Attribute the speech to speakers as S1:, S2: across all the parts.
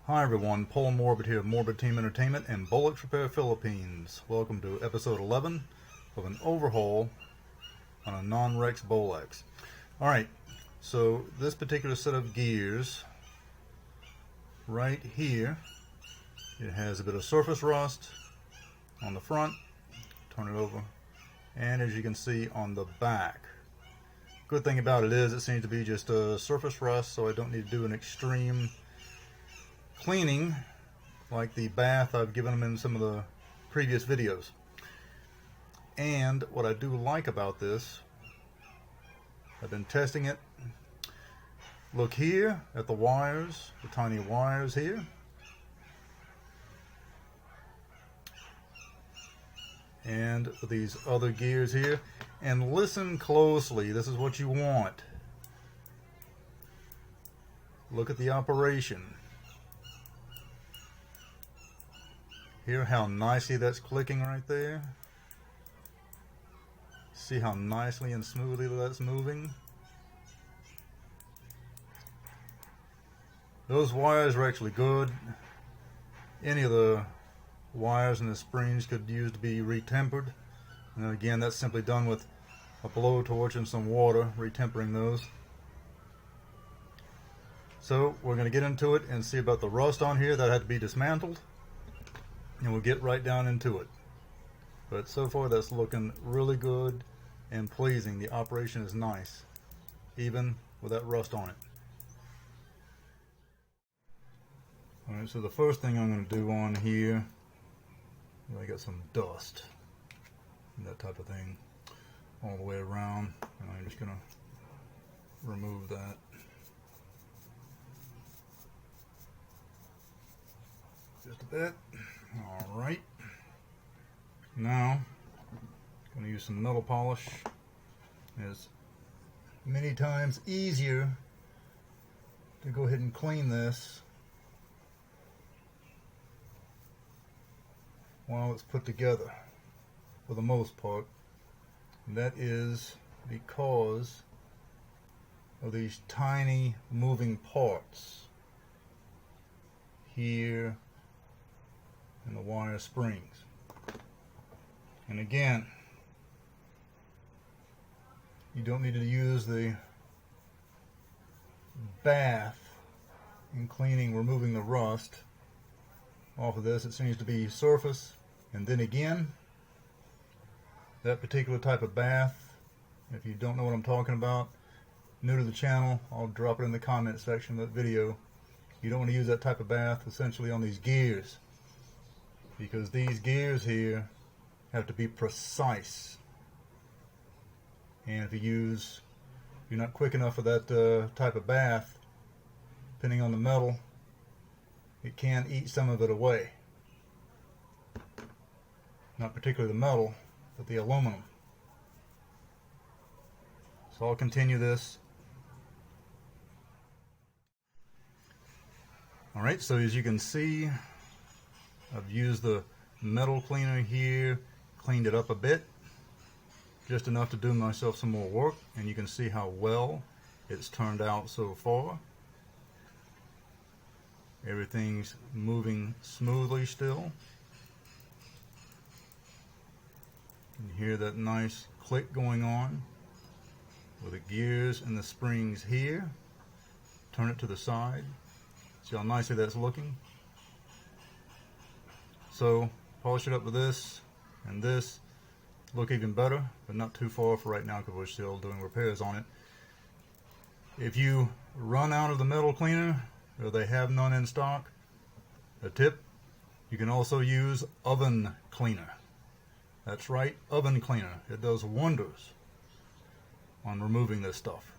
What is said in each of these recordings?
S1: Hi everyone, Paul Morbid here of Morbid Team Entertainment and Bolex Repair Philippines. Welcome to episode 11 of an overhaul on a non-Rex Bolex. Alright, so this particular set of gears right here, it has a bit of surface rust on the front. Turn it over, and as you can see on the back. Good thing about it is it seems to be just a surface rust, so I don't need to do an extreme cleaning like the bath I've given them in some of the previous videos. And what I do like about this, I've been testing it. Look here at the wires, the tiny wires here. And these other gears here. And listen closely, this is what you want. Look at the operation. Hear how nicely that's clicking right there? See how nicely and smoothly that's moving? Those wires are actually good. Any of the wires and the springs could use to be retempered. And again, that's simply done with a blowtorch and some water, retempering those. So we're going to get into it and see about the rust on here that had to be dismantled. And we'll get right down into it. But so far that's looking really good and pleasing. The operation is nice, even with that rust on it. Alright, so the first thing I'm going to do on here, I got some dust and that type of thing all the way around, and I'm just going to remove that. Just a bit. Alright, now I'm going to use some metal polish. It's many times easier to go ahead and clean this while it's put together, for the most part. And that is because of these tiny moving parts here and the wire springs. And again, you don't need to use the bath in cleaning, removing the rust off of this. It seems to be surface. And then again, that particular type of bath, if you don't know what I'm talking about, new to the channel, I'll drop it in the comment section of that video. You don't want to use that type of bath essentially on these gears, because these gears here have to be precise. And if you're not quick enough for that type of bath, depending on the metal, it can eat some of it away. Not particularly the metal, but the aluminum. So I'll continue this. Alright, so as you can see, I've used the metal cleaner here, cleaned it up a bit, just enough to do myself some more work, and you can see how well it's turned out so far. Everything's moving smoothly still. You hear that nice click going on with the gears and the springs here. Turn it to the side. See how nicely that's looking? So polish it up with this and this. Look even better, but not too far for right now because we're still doing repairs on it. If you run out of the metal cleaner, or they have none in stock, a tip, you can also use oven cleaner. That's right, oven cleaner. It does wonders on removing this stuff.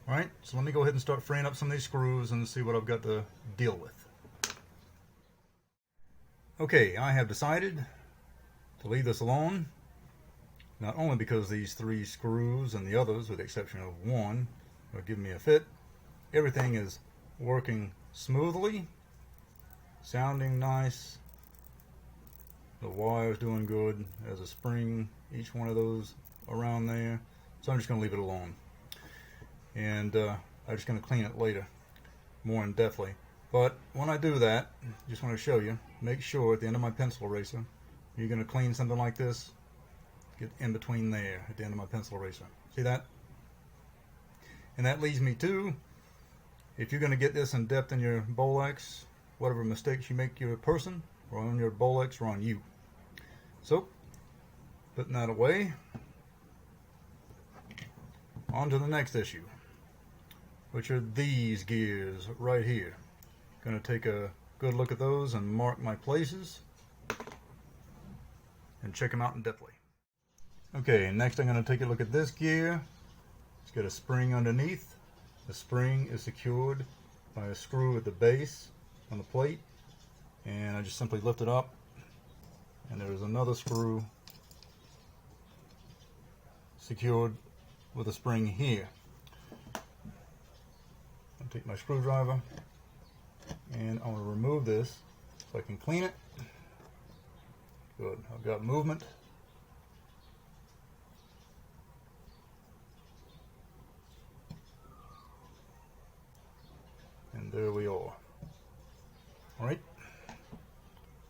S1: Alright, so let me go ahead and start freeing up some of these screws and see what I've got to deal with. Okay, I have decided to leave this alone, not only because these 3 screws and the others, with the exception of one, will give me a fit. Everything is working smoothly, sounding nice. The wire's doing good. There's a spring, each one of those around there. So I'm just going to leave it alone. And I'm just going to clean it later, more in depthly. But when I do that, just want to show you, make sure at the end of my pencil eraser, you're going to clean something like this, get in between there at the end of my pencil eraser. See that? And that leads me to, if you're going to get this in depth in your Bolex, whatever mistakes you make, your person or on your Bolex or on you. So, putting that away, on to the next issue, which are these gears right here. Going to take a good look at those and mark my places and check them out in depthly. Okay, next I'm going to take a look at this gear. It's got a spring underneath. The spring is secured by a screw at the base on the plate, and I just simply lift it up, and there's another screw secured with a spring here. I'll take my screwdriver and I'm going to remove this so I can clean it. Good, I've got movement. And there we are. Alright,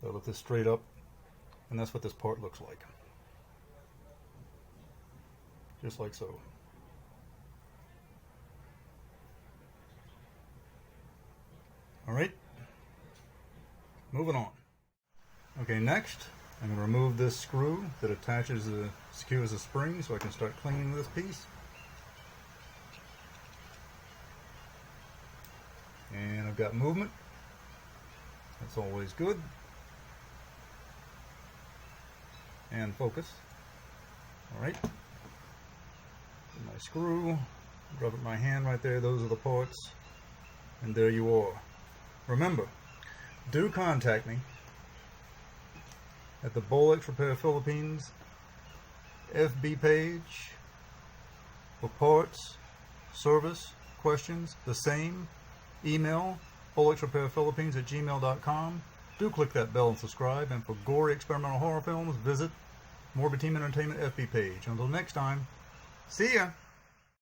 S1: so lift this straight up, and that's what this part looks like. Just like so. Alright, moving on. Okay, next I'm going to remove this screw that attaches the secures the spring so I can start cleaning this piece. And I've got movement. That's always good. And focus. Alright. My screw. Rub it in my hand right there. Those are the parts. And there you are. Remember, do contact me at the Bolex Repair Philippines FB page for parts, service, questions, the same. Email bolexrepairphilippines@gmail.com. Do click that bell and subscribe, and for gory experimental horror films, visit Morbid Team Entertainment FB page. Until next time, see ya!